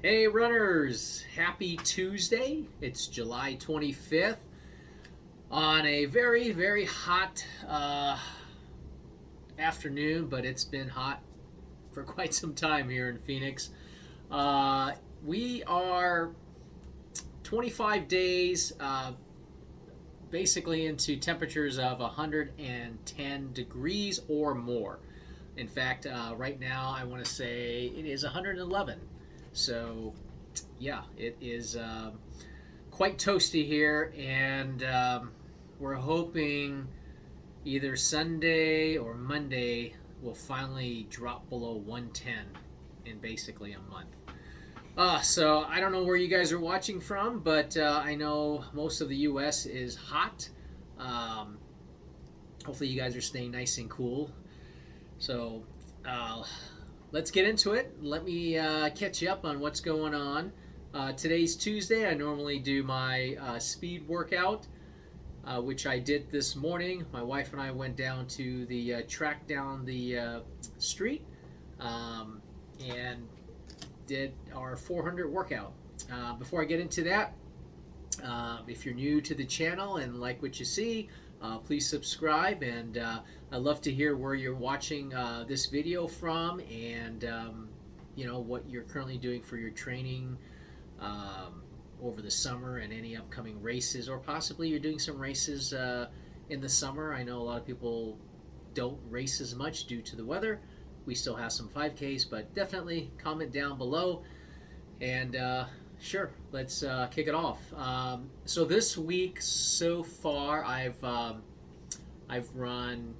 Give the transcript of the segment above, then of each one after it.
Hey runners, happy Tuesday. It's July 25th on a very, very hot afternoon, but it's been hot for quite some time here in Phoenix. Uh, we are 25 days basically into temperatures of 110 degrees or more. In fact, right now I want to say it is 111. So, yeah, it is quite toasty here, and we're hoping either Sunday or Monday will finally drop below 110 in basically a month. So I don't know where you guys are watching from, but I know most of the U.S. is hot. Um, Hopefully, you guys are staying nice and cool. So uh, let's get into it. Let me catch you up on what's going on. Today's Tuesday. I normally do my speed workout, which I did this morning. My wife and I went down to the track down the street and did our 400 workout. Before I get into that, if you're new to the channel and like what you see, please subscribe. And I'd love to hear where you're watching this video from, and what you're currently doing for your training over the summer and any upcoming races, or possibly you're doing some races in the summer. I know a lot of people don't race as much due to the weather. We still have some 5Ks, but definitely comment down below. And sure, let's kick it off. So this week so far, I've run,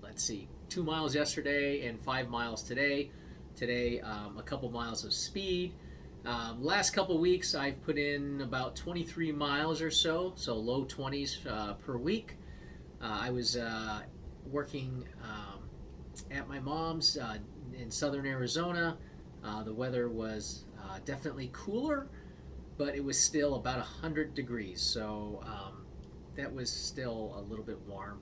let's see, 2 miles yesterday and 5 miles today. Today, a couple miles of speed. Last couple weeks, I've put in about 23 miles or so low 20s per week. I was working at my mom's in southern Arizona. The weather was definitely cooler, but it was still about 100 degrees, so that was still a little bit warm.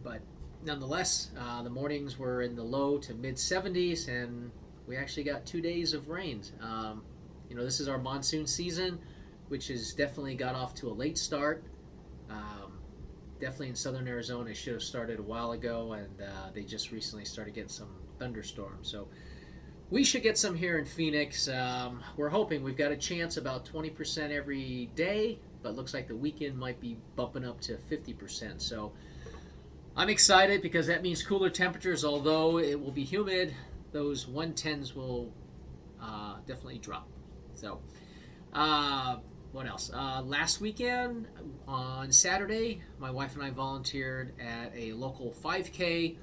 But nonetheless, the mornings were in the low to mid 70s, and we actually got 2 days of rain. This is our monsoon season, which has definitely got off to a late start. Definitely in southern Arizona, it should have started a while ago, and they just recently started getting some thunderstorms. So we should get some here in Phoenix. We're hoping. We've got a chance about 20% every day, but looks like the weekend might be bumping up to 50%. So I'm excited because that means cooler temperatures. Although it will be humid, those 110s will definitely drop. So what else? Last weekend on Saturday, my wife and I volunteered at a local 5K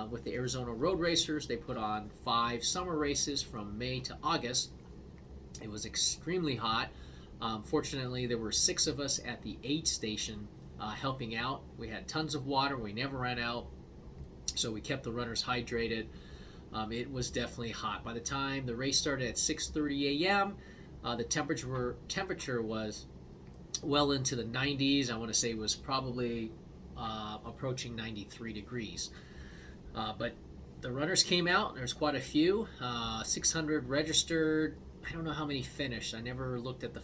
with the Arizona Road Racers. They put on 5 summer races from May to August. It was extremely hot. Fortunately, there were 6 of us at the aid station helping out. We had tons of water. We never ran out, so we kept the runners hydrated. It was definitely hot. By the time the race started at 6:30 a.m., the temperature was well into the 90s. I want to say it was probably approaching 93 degrees. But the runners came out. There's quite a few. 600 registered. I don't know how many finished. I never looked at the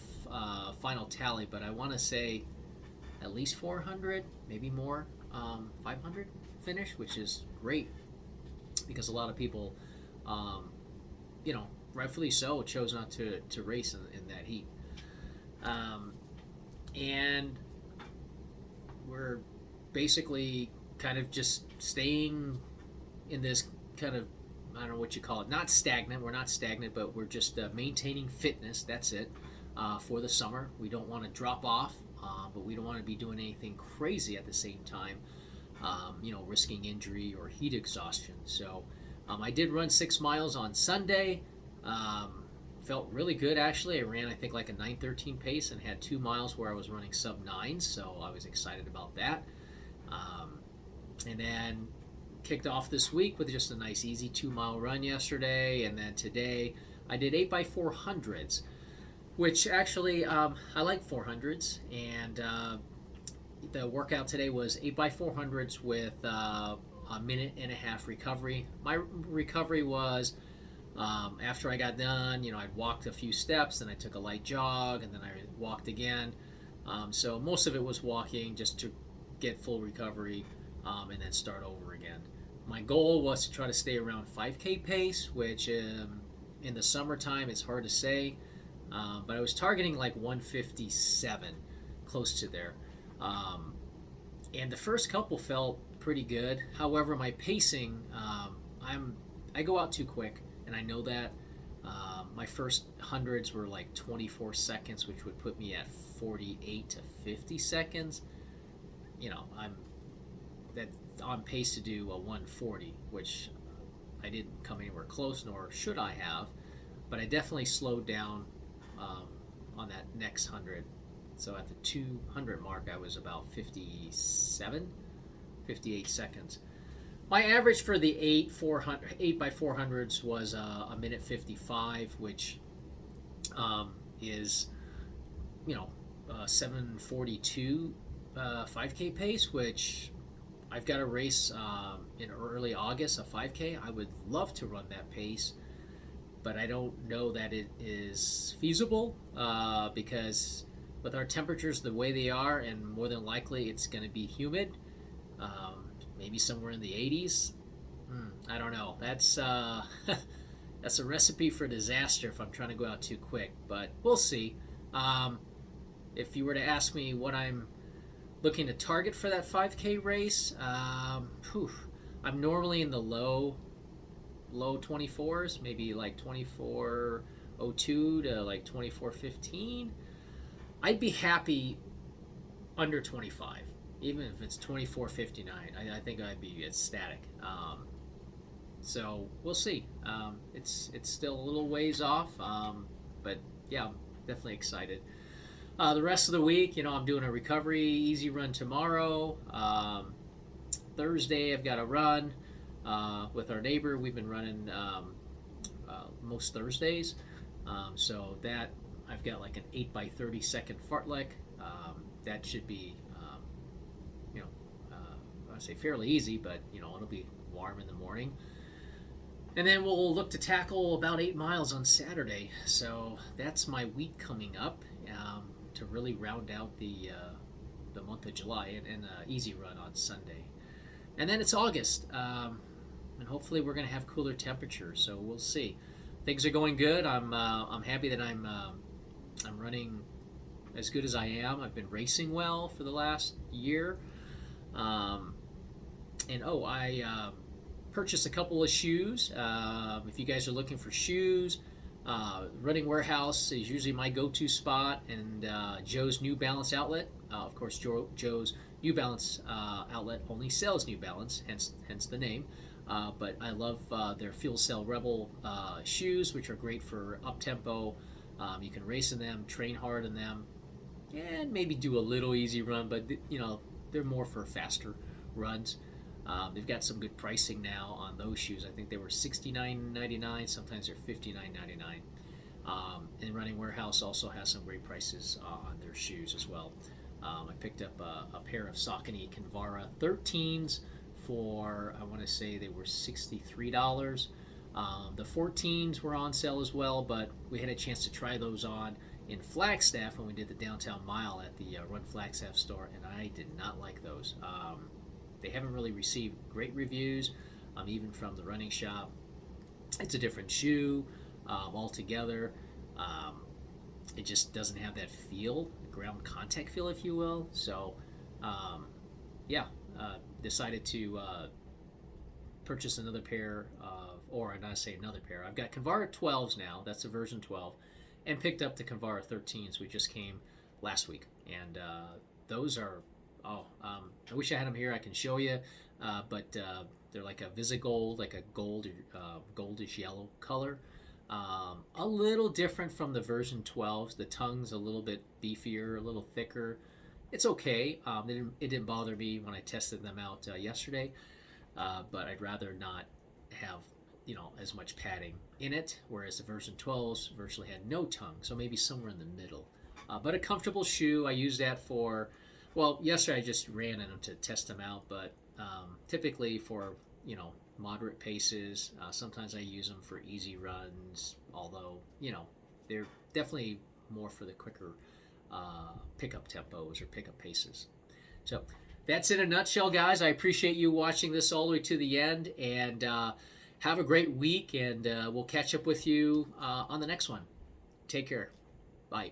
final tally, but I want to say at least 400, maybe more. 500 finished, which is great because a lot of people, rightfully so, chose not to race in that heat. And we're basically kind of just staying in this kind of, I don't know what you call it, not stagnant. We're not stagnant, but we're just maintaining fitness. That's it for the summer. We don't want to drop off, but we don't want to be doing anything crazy at the same time, risking injury or heat exhaustion. So I did run 6 miles on Sunday. Felt really good, actually. I ran, I think, like a 9:13 pace and had 2 miles where I was running sub 9, so I was excited about that. And then kicked off this week with just a nice easy 2-mile run yesterday, and then today I did 8x400s, which actually I like 400s, and the workout today was 8x400s with a minute and a half recovery. My recovery was After I got done, I'd walked a few steps, then I took a light jog, and then I walked again. So most of it was walking just to get full recovery, and then start over again. My goal was to try to stay around 5K pace, which in the summertime it's hard to say, but I was targeting like 157, close to there. Um, and the first couple felt pretty good. However, my pacing, I go out too quick, and I know that. My first hundreds were like 24 seconds, which would put me at 48 to 50 seconds. I'm that on pace to do a 140, which I didn't come anywhere close, nor should I have. But I definitely slowed down um, on that next 100. So at the 200 mark, I was about 57, 58 seconds. My average for the 8 by 400s was a minute 55, which is, 742 5K pace, which I've got a race in early August, a 5K. I would love to run that pace, but I don't know that it is feasible because with our temperatures the way they are, and more than likely it's going to be humid, maybe somewhere in the 80s. I don't know. That's that's a recipe for disaster if I'm trying to go out too quick, but we'll see. Um, if you were to ask me what I'm looking to target for that 5K race, I'm normally in the low 24s, maybe like 24:02 to like 24:15. I'd be happy under 25, even if it's 24:59. I think I'd be ecstatic. So we'll see. It's still a little ways off, but yeah, I'm definitely excited. The rest of the week, I'm doing a recovery easy run tomorrow. Thursday, I've got a run with our neighbor. We've been running most Thursdays. So that I've got like an 8 by 30 second fartlek. That should be, you know, I'd say fairly easy, but it'll be warm in the morning. And then we'll look to tackle about 8 miles on Saturday. So that's my week coming up to really round out the month of July, and an easy run on Sunday. And then it's August, and hopefully we're going to have cooler temperatures. So we'll see. Things are going good. I'm happy that I'm running as good as I am. I've been racing well for the last year. I purchased a couple of shoes. If you guys are looking for shoes, Running Warehouse is usually my go-to spot, and Joe's New Balance outlet. Of course, Joe's New Balance outlet only sells New Balance, hence the name. But I love their Fuel Cell Rebel shoes, which are great for up-tempo. You can race in them, train hard in them, and maybe do a little easy run, but they're more for faster runs. They've got some good pricing now on those shoes. I think they were $69.99. Sometimes they're $59.99. And Running Warehouse also has some great prices on their shoes as well. I picked up a pair of Saucony Kinvara 13s for, I want to say they were $63. The 14s were on sale as well, but we had a chance to try those on in Flagstaff when we did the downtown mile at the Run Flagstaff store, and I did not like those. They haven't really received great reviews, even from the running shop. It's a different shoe altogether. It just doesn't have that feel, ground contact feel, if you will. So, decided to purchase another pair of, or not say another pair. I've got Kinvara 12s now. That's the version 12, and picked up the Kinvara 13s. We just came last week, and those are. I wish I had them here. I can show you, but they're like a Visigold, like a goldish yellow color. A little different from the version 12s. The tongue's a little bit beefier, a little thicker. It's okay. It didn't bother me when I tested them out yesterday, but I'd rather not have as much padding in it. Whereas the version 12s virtually had no tongue, so maybe somewhere in the middle. But a comfortable shoe. I use that for. Well, yesterday I just ran in them to test them out, but typically for moderate paces. Sometimes I use them for easy runs, although, they're definitely more for the quicker pickup tempos or pickup paces. So that's in a nutshell, guys. I appreciate you watching this all the way to the end, and have a great week, and we'll catch up with you on the next one. Take care. Bye.